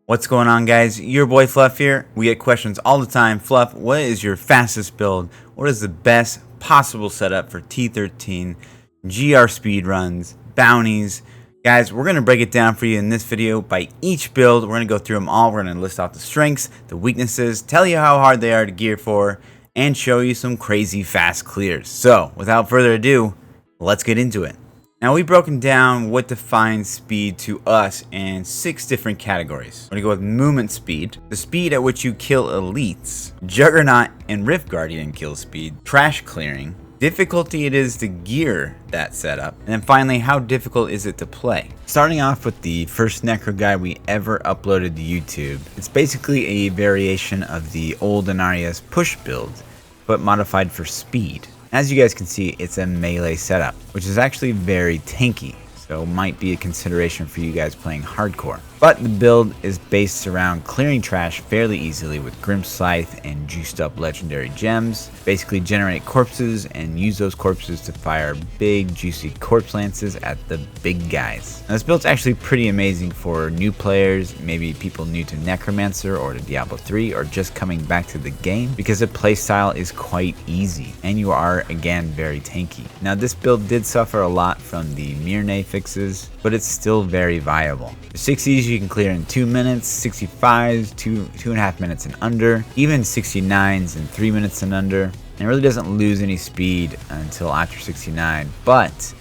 What's going on, guys? Your boy Fluff here. We get questions all the time. Fluff, what is your fastest build? What is the best possible setup for T13 GR speed runs, bounties? Guys, we're going to break it down for you in this video by each build. We're going to go through them all. We're going to list out the strengths, the weaknesses, tell you how hard they are to gear for, and show you some crazy fast clears. So, without further ado, let's get into it. Now, we've broken down what defines speed to us in 6 different categories. We're going to go with movement speed, the speed at which you kill elites, Juggernaut and Rift Guardian kill speed, trash clearing, difficulty it is to gear that setup, and then finally, how difficult is it to play. Starting off with the first Necro guide we ever uploaded to YouTube. It's basically a variation of the old Anarias push build, but modified for speed. As you guys can see, it's a melee setup, which is actually very tanky, so might be a consideration for you guys playing hardcore. But the build is based around clearing trash fairly easily with Grim Scythe and juiced up legendary gems. Basically generate corpses and use those corpses to fire big juicy corpse lances at the big guys. Now, this build's actually pretty amazing for new players, maybe people new to Necromancer or to Diablo 3 or just coming back to the game, because the playstyle is quite easy and you are again very tanky. Now, this build did suffer a lot from the Mirne fixes, but it's still very viable. The 60s you can clear in 2 minutes, 65s 2.5 minutes and under, even 69s in 3 minutes and under. And it really doesn't lose any speed until after 69, but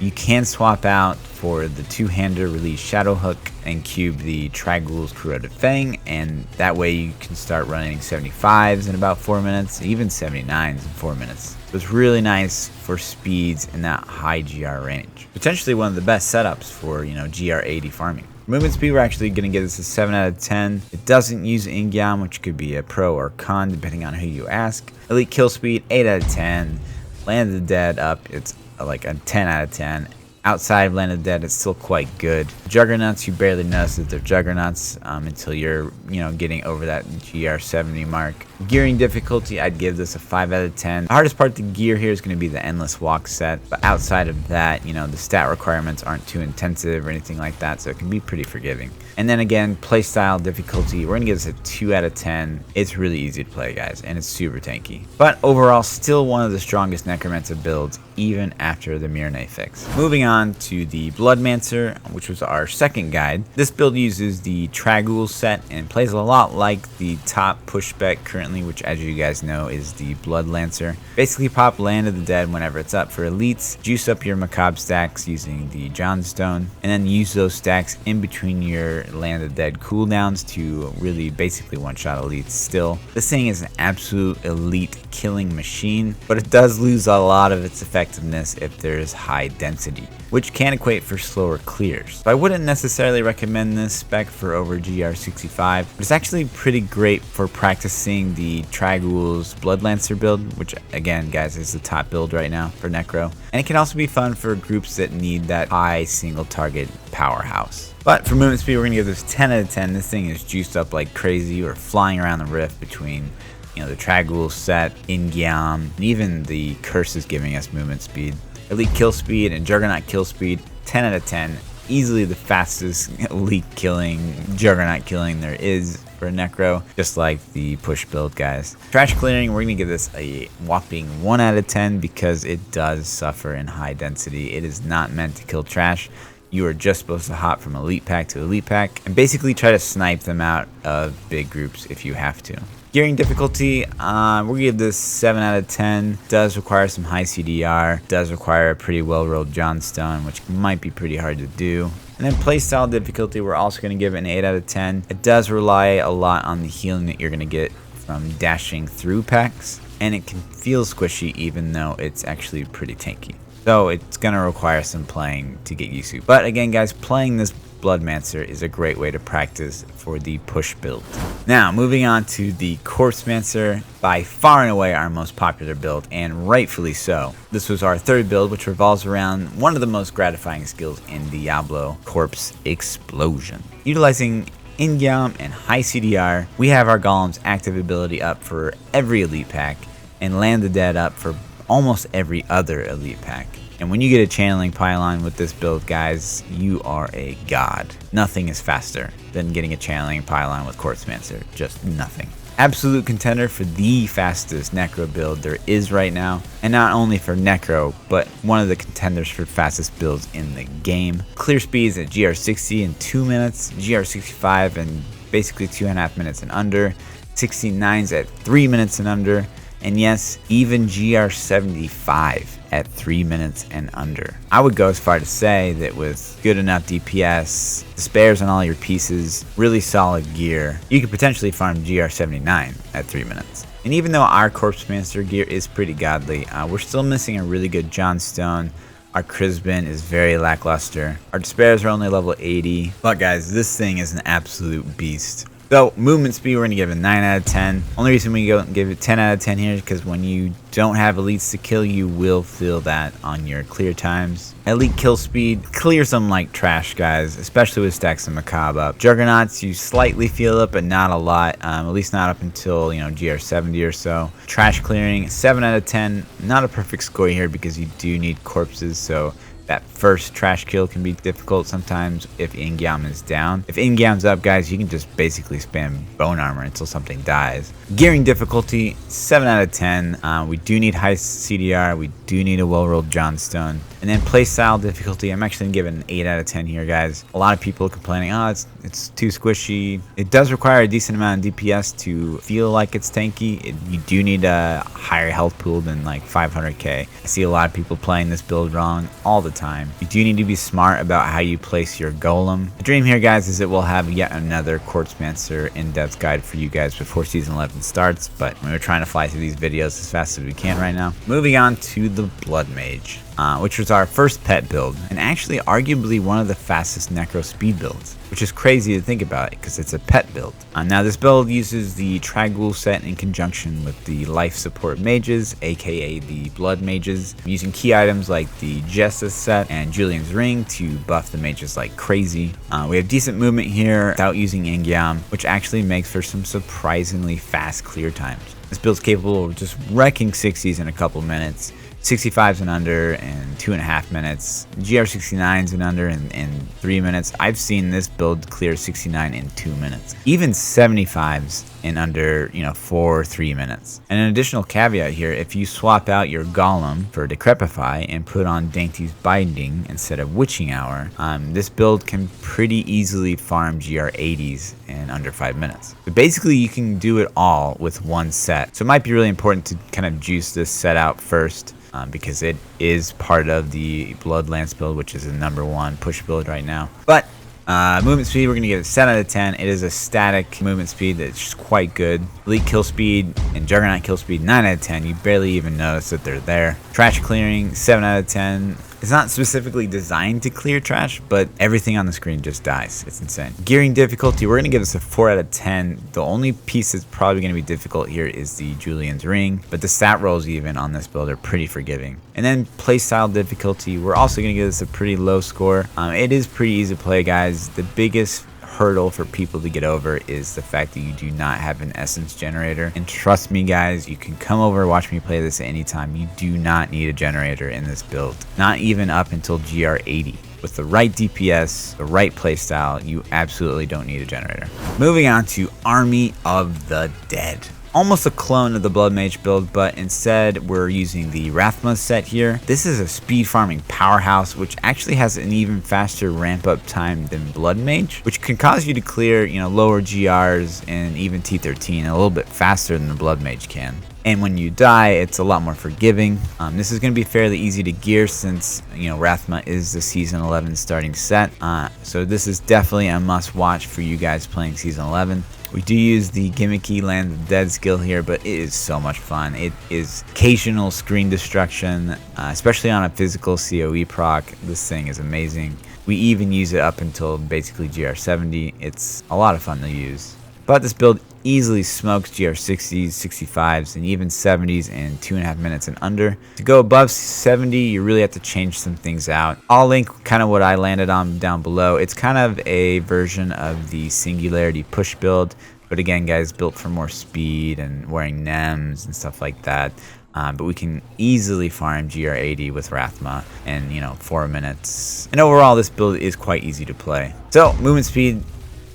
you can swap out for the two-hander release Shadow Hook and cube the trag'oul's Corroded Fang, and that way you can start running 75s in about 4 minutes, even 79s in 4 minutes. So it's really nice for speeds in that high GR range. Potentially one of the best setups for, GR 80 farming. Movement speed, we're actually going to give this a 7 out of 10. It doesn't use Ingyam, which could be a pro or con depending on who you ask. Elite kill speed, 8 out of 10. Land of the Dead up, it's like a 10 out of 10. Outside of Land of the Dead, it's still quite good. Juggernauts, you barely notice that they're Juggernauts until you're, getting over that GR 70 mark. Gearing difficulty, I'd give this a 5 out of 10. The hardest part to gear here is going to be the Endless Walk set, but outside of that, the stat requirements aren't too intensive or anything like that, so it can be pretty forgiving. And then again, playstyle difficulty, we're going to give this a 2 out of 10. It's really easy to play, guys, and it's super tanky. But overall, still one of the strongest Necromancer builds, even after the Mirne fix. Moving on to the Bloodmancer, which was our second guide. This build uses the trag'oul set and plays a lot like the top push spec currently, which as you guys know is the Bloodlancer. Basically pop Land of the Dead whenever it's up for elites, juice up your macabre stacks using the Johnstone, and then use those stacks in between your Land of the Dead cooldowns to really basically one-shot elites still. This thing is an absolute elite killing machine, but it does lose a lot of its effectiveness if there's high density, which can equate for slower clears. So I wouldn't necessarily recommend this spec for over GR 65, but it's actually pretty great for practicing the trag'oul's Bloodlancer build, which again, guys, is the top build right now for Necro. And it can also be fun for groups that need that high single target powerhouse. But for movement speed, we're gonna give this 10 out of 10. This thing is juiced up like crazy. We're flying around the rift between the trag'oul set, Ingyam, and even the curse is giving us movement speed. Elite kill speed and Juggernaut kill speed, 10 out of 10. Easily the fastest elite killing, Juggernaut killing there is for Necro, just like the push build, guys. Trash clearing, we're going to give this a whopping 1 out of 10 because it does suffer in high density. It is not meant to kill trash. You are just supposed to hop from elite pack to elite pack and basically try to snipe them out of big groups if you have to. Gearing difficulty, we'll give this 7 out of 10. Does require some high CDR, does require a pretty well-rolled Johnstone, which might be pretty hard to do. And then playstyle difficulty, we're also going to give it an 8 out of 10. It does rely a lot on the healing that you're going to get from dashing through packs, and it can feel squishy even though it's actually pretty tanky. So it's going to require some playing to get used to. But again, guys, playing this Bloodmancer is a great way to practice for the push build. Now, moving on to the Corpsemancer, by far and away our most popular build, and rightfully so. This was our third build, which revolves around one of the most gratifying skills in Diablo, Corpse Explosion. Utilizing Ingyam and high CDR, we have our Golem's active ability up for every elite pack, and Land the Dead up for almost every other elite pack. And when you get a channeling pylon with this build, guys, you are a god. Nothing is faster than getting a channeling pylon with Corpsemancer. Just nothing. Absolute contender for the fastest Necro build there is right now. And not only for Necro, but one of the contenders for fastest builds in the game. Clear speeds at GR60 in 2 minutes, GR65 in basically 2.5 minutes and under, 69s at 3 minutes and under, and yes, even GR75 at 3 minutes and under. I would go as far to say that with good enough DPS, the spares on all your pieces, really solid gear, you could potentially farm GR79 at 3 minutes. And even though our Corpsemancer gear is pretty godly, we're still missing a really good Johnstone. Our Crisbin is very lackluster. Our despairs are only level 80. But guys, this thing is an absolute beast. So, movement speed, we're going to give it a 9 out of 10. Only reason we go and give it 10 out of 10 here is because when you don't have elites to kill, you will feel that on your clear times. Elite kill speed clears them like trash, guys, especially with stacks of Macabre up. Juggernauts, you slightly feel it, but not a lot, at least not up until, GR70 or so. Trash clearing, 7 out of 10. Not a perfect score here because you do need corpses, so that first trash kill can be difficult sometimes if Ingyam is down. If Ingyam's up, guys, you can just basically spam bone armor until something dies. Gearing difficulty, 7 out of 10. We do need high CDR. We do need a well-rolled Johnstone. And then playstyle difficulty, I'm actually going to give it an 8 out of 10 here, guys. A lot of people are complaining, oh, it's too squishy. It does require a decent amount of DPS to feel like it's tanky. You do need a higher health pool than like 500k. I see a lot of people playing this build wrong all the time. You do need to be smart about how you place your golem. The dream here, guys, is that we'll have yet another Corpsemancer in-depth guide for you guys before season 11 starts, but we're trying to fly through these videos as fast as we can right now. Moving on to the Blood Mage, which was our first pet build, and actually arguably one of the fastest Necro speed builds, which is crazy to think about because it's a pet build. Now this build uses the trag'oul set in conjunction with the life support mages, aka the blood mages, using key items like the Jessus set and Julian's ring to buff the mages like crazy. We have decent movement here without using Ingyam, which actually makes for some surprisingly fast clear times. This build's capable of just wrecking 60s in a couple minutes, 65s and under in 2.5 minutes, GR69s and under in 3 minutes. I've seen this build clear 69 in 2 minutes. Even 75s in under, 4 or 3 minutes. And an additional caveat here, if you swap out your Golem for Decrepify and put on Dainty's Binding instead of Witching Hour, this build can pretty easily farm GR80s in under 5 minutes. But basically, you can do it all with one set. So it might be really important to kind of juice this set out first, because it is part of the Bloodlance build, which is the #1 push build right now. But movement speed, we're going to give it 7 out of 10. It is a static movement speed that's just quite good. Elite kill speed and Juggernaut kill speed, 9 out of 10. You barely even notice that they're there. Trash clearing, 7 out of 10. It's not specifically designed to clear trash, but everything on the screen just dies. It's insane. Gearing difficulty, we're going to give this a 4 out of 10. The only piece that's probably going to be difficult here is the Julian's ring, but the stat rolls even on this build are pretty forgiving. And then playstyle difficulty, we're also going to give this a pretty low score. It is pretty easy to play, guys. The biggest hurdle for people to get over is the fact that you do not have an essence generator, and trust me, guys, you can come over and watch me play this at any time. You do not need a generator in this build, not even up until GR80. With the right DPS, the right playstyle, you absolutely don't need a generator. Moving on to Army of the Dead. Almost a clone of the Blood Mage build, but instead we're using the Rathma set here. This is a speed farming powerhouse, which actually has an even faster ramp up time than Blood Mage, which can cause you to clear, lower GRs and even T13 a little bit faster than the Blood Mage can. And when you die, it's a lot more forgiving. This is going to be fairly easy to gear since, Rathma is the Season 11 starting set. So this is definitely a must watch for you guys playing Season 11. We do use the gimmicky Land of the Dead skill here, but it is so much fun. It is occasional screen destruction, especially on a physical COE proc. This thing is amazing. We even use it up until basically GR70. It's a lot of fun to use. But this build easily smokes GR60s, 65s, and even 70s in 2.5 minutes and under. To go above 70, you really have to change some things out. I'll link kind of what I landed on down below. It's kind of a version of the Singularity push build, but again, guys, built for more speed and wearing NEMs and stuff like that. but we can easily farm GR80 with Rathma in, 4 minutes. And overall, this build is quite easy to play. So, movement speed,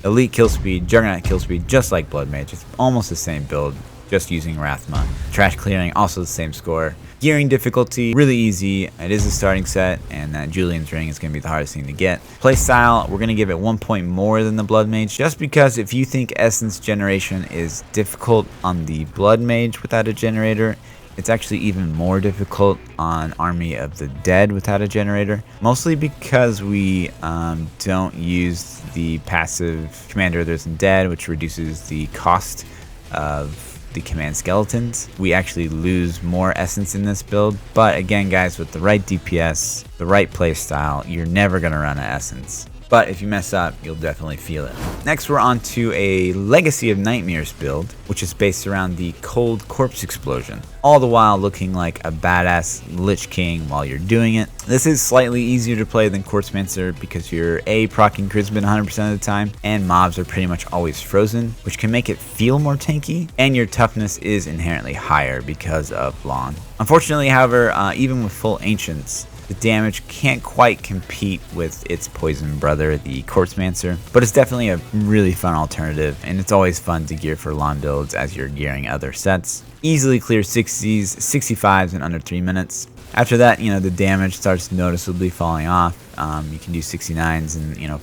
elite kill speed, juggernaut kill speed, just like Blood Mage. It's almost the same build, just using Rathma. Trash clearing, also the same score. Gearing difficulty, really easy. It is a starting set, and that Julian's Ring is going to be the hardest thing to get. Playstyle, we're going to give it 1 point more than the Blood Mage, just because if you think Essence generation is difficult on the Blood Mage without a generator, it's actually even more difficult on Army of the Dead without a generator. Mostly because we don't use the passive Commander Others and Dead, which reduces the cost of the command skeletons. We actually lose more essence in this build, but again guys, with the right DPS, the right playstyle, you're never going to run an essence. But if you mess up, you'll definitely feel it. Next, we're on to a Legacy of Nightmares build, which is based around the Cold Corpse Explosion, all the while looking like a badass Lich King while you're doing it. This is slightly easier to play than Corpsemancer because you're proccing Charisma 100% of the time, and mobs are pretty much always frozen, which can make it feel more tanky, and your toughness is inherently higher because of Lawn. Unfortunately, however, even with full Ancients, the damage can't quite compete with its poison brother, the Corpsemancer, but it's definitely a really fun alternative, and it's always fun to gear for lawn builds as you're gearing other sets. Easily clear 60s, 65s in under 3 minutes. After that, the damage starts noticeably falling off. You can do 69s in,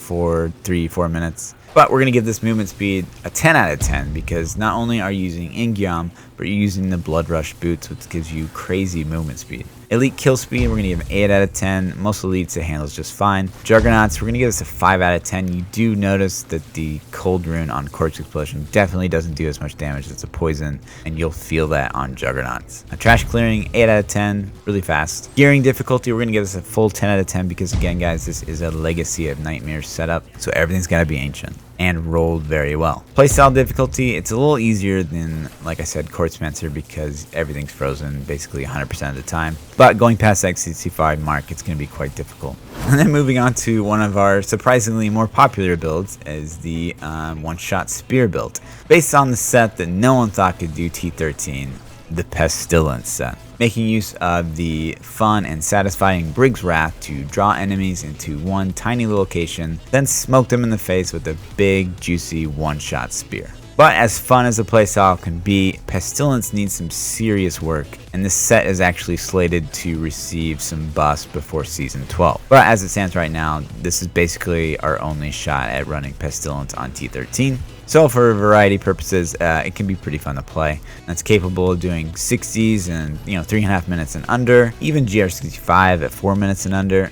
4 minutes. But we're going to give this movement speed a 10 out of 10 because not only are you using Ingyam, but you're using the Blood Rush boots, which gives you crazy movement speed. Elite kill speed, we're going to give an 8 out of 10. Most elites it handles just fine. Juggernauts, we're going to give this a 5 out of 10. You do notice that the cold rune on Corpse Explosion definitely doesn't do as much damage. It's a poison, and you'll feel that on Juggernauts. Trash clearing, 8 out of 10, really fast. Gearing difficulty, we're going to give this a full 10 out of 10 because again guys, this is a Legacy of Nightmares setup, so everything's got to be ancient and rolled very well. Playstyle difficulty, it's a little easier than, like I said, Corpsemancer because everything's frozen basically 100% of the time. But going past that 65 mark, it's going to be quite difficult. And then moving on to one of our surprisingly more popular builds is the one-shot spear build. Based on the set that no one thought could do T13, the Pestilence set. Making use of the fun and satisfying Brig's Wrath to draw enemies into one tiny location, then smoke them in the face with a big, juicy one-shot spear. But as fun as the playstyle can be, Pestilence needs some serious work, and this set is actually slated to receive some buffs before Season 12. But as it stands right now, this is basically our only shot at running Pestilence on T13. So for variety purposes, it can be pretty fun to play. And it's capable of doing 60s and 3.5 minutes and under, even GR65 at 4 minutes and under.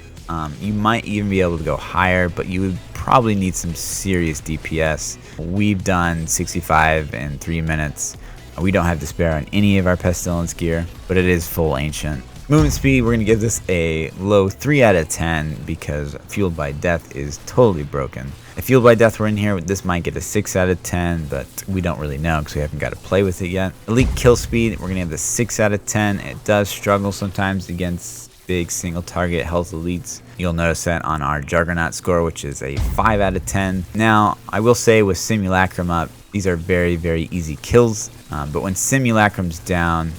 You might even be able to go higher, but you would probably need some serious DPS. We've done 65 in 3 minutes. We don't have Despair on any of our Pestilence gear, but it is full Ancient. Movement speed, we're going to give this a low 3 out of 10 because Fueled by Death is totally broken. If Fueled by Death were in here, this might get a 6 out of 10, but we don't really know because we haven't got to play with it yet. Elite kill speed, we're going to give this 6 out of 10. It does struggle sometimes against big single target health elites. You'll notice that on our Juggernaut score, which is a 5 out of 10. Now, I will say with Simulacrum up, these are very, very easy kills, but when Simulacrum's down,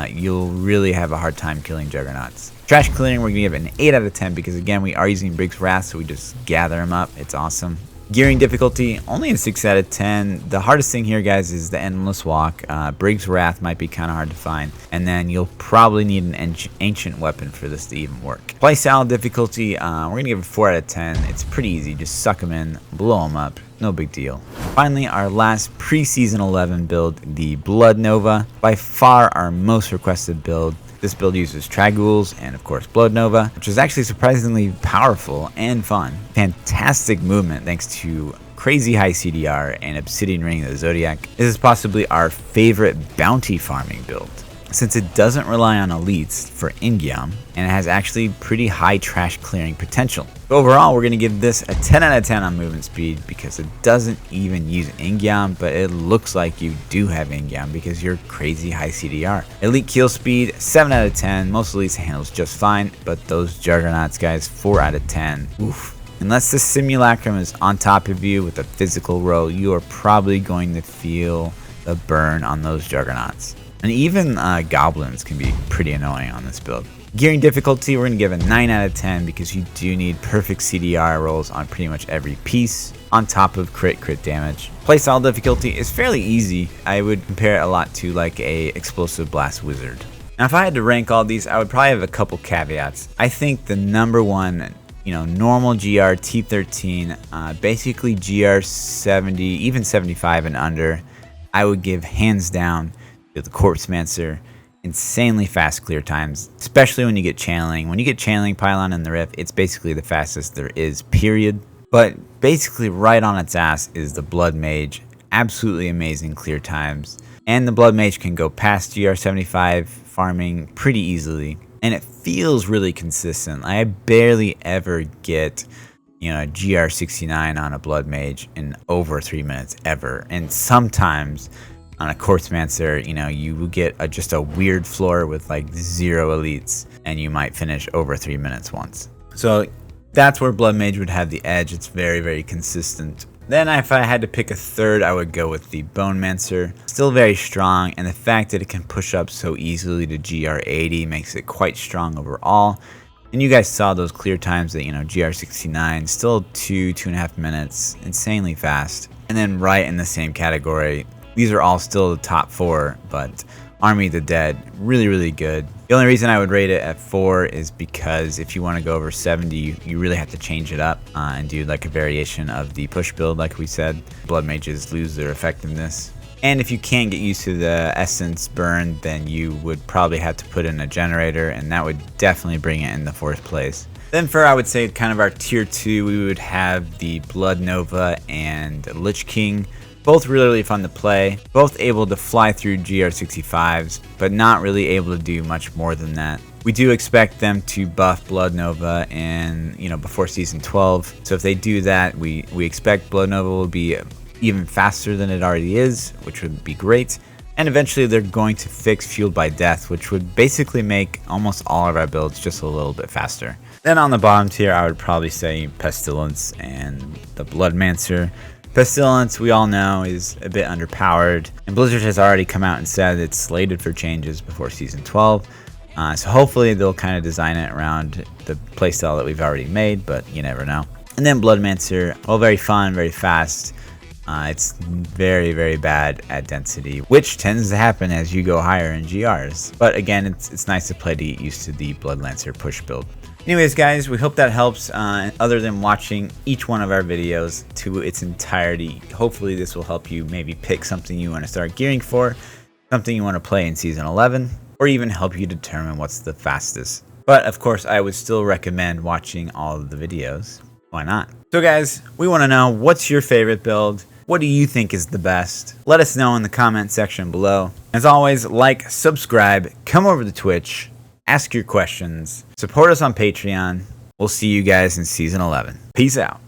you'll really have a hard time killing Juggernauts. Trash clearing, we're going to give it an 8 out of 10 because again, we are using Brig's Wrath, so we just gather them up. It's awesome. Gearing difficulty, only a 6 out of 10. The hardest thing here, guys, is the Endless Walk. Brig's Wrath might be kind of hard to find, and then you'll probably need an ancient weapon for this to even work. Playstyle difficulty, we're going to give it 4 out of 10. It's pretty easy. Just suck them in, blow them up. No big deal. Finally, our last pre-season 11 build, the Blood Nova. By far our most requested build. This build uses trag'ouls and of course Blood Nova, which is actually surprisingly powerful and fun. Fantastic movement thanks to crazy high CDR and Obsidian Ring of the Zodiac. This is possibly our favorite bounty farming build, since it doesn't rely on elites for Ingyam, and it has actually pretty high trash clearing potential. Overall, we're going to give this a 10 out of 10 on movement speed because it doesn't even use Ingyam, but it looks like you do have Ingyam because you're crazy high CDR. Elite kill speed, 7 out of 10. Most elites handles just fine, but those Juggernauts, guys, 4 out of 10. Oof. Unless the Simulacrum is on top of you with a physical roll, you are probably going to feel the burn on those Juggernauts. And even goblins can be pretty annoying on this build. Gearing difficulty, we're going to give a 9 out of 10 because you do need perfect CDR rolls on pretty much every piece, on top of crit damage. Playstyle difficulty is fairly easy. I would compare it a lot to like a explosive blast wizard. Now if I had to rank all these, I would probably have a couple caveats. I think the number one, normal GR T13, basically GR 70, even 75 and under, I would give hands down to the Corpsemancer. Insanely fast clear times, especially when you get channeling. When you get channeling pylon in the rift, it's basically the fastest there is, period. But basically right on its ass is the Blood Mage. Absolutely amazing clear times. And the Blood Mage can go past GR 75 farming pretty easily. And it feels really consistent. I barely ever get GR 69 on a Blood Mage in over 3 minutes ever. And sometimes on a Corpsemancer, you will get just a weird floor with like 0 elites, and you might finish over 3 minutes once. So that's where Blood Mage would have the edge. It's very, very consistent. Then if I had to pick a third, I would go with the Bonemancer. Still very strong, and the fact that it can push up so easily to GR 80 makes it quite strong overall. And you guys saw those clear times that, GR 69, still 2.5 minutes, insanely fast. And then right in the same category, these are all still the top 4, but Army of the Dead, really, really good. The only reason I would rate it at 4 is because if you want to go over 70, you really have to change it up and do like a variation of the push build, like we said. Blood Mages lose their effectiveness. And if you can't get used to the essence burn, then you would probably have to put in a generator, and that would definitely bring it in the 4th place. Then for, I would say, kind of our tier 2, we would have the Blood Nova and Lich King. Both really fun to play, both able to fly through GR 65s, but not really able to do much more than that. We do expect them to buff Blood Nova before season 12. So if they do that, we expect Blood Nova will be even faster than it already is, which would be great. And eventually they're going to fix Fueled by Death, which would basically make almost all of our builds just a little bit faster. Then on the bottom tier, I would probably say Pestilence and the Bloodmancer. Pestilence, we all know, is a bit underpowered, and Blizzard has already come out and said it's slated for changes before Season 12, so hopefully they'll kind of design it around the playstyle that we've already made, but you never know. And then Bloodmancer, well, very fun, very fast. It's very, very bad at density, which tends to happen as you go higher in GRs. But again, it's nice to play to get used to the Bloodlancer push build. Anyways, guys, we hope that helps. Other than watching each one of our videos to its entirety, hopefully this will help you maybe pick something you want to start gearing for, something you want to play in Season 11, or even help you determine what's the fastest. But of course, I would still recommend watching all of the videos. Why not? So guys, we want to know, what's your favorite build? What do you think is the best? Let us know in the comment section below. As always, like, subscribe, come over to Twitch, ask your questions, support us on Patreon. We'll see you guys in Season 11. Peace out.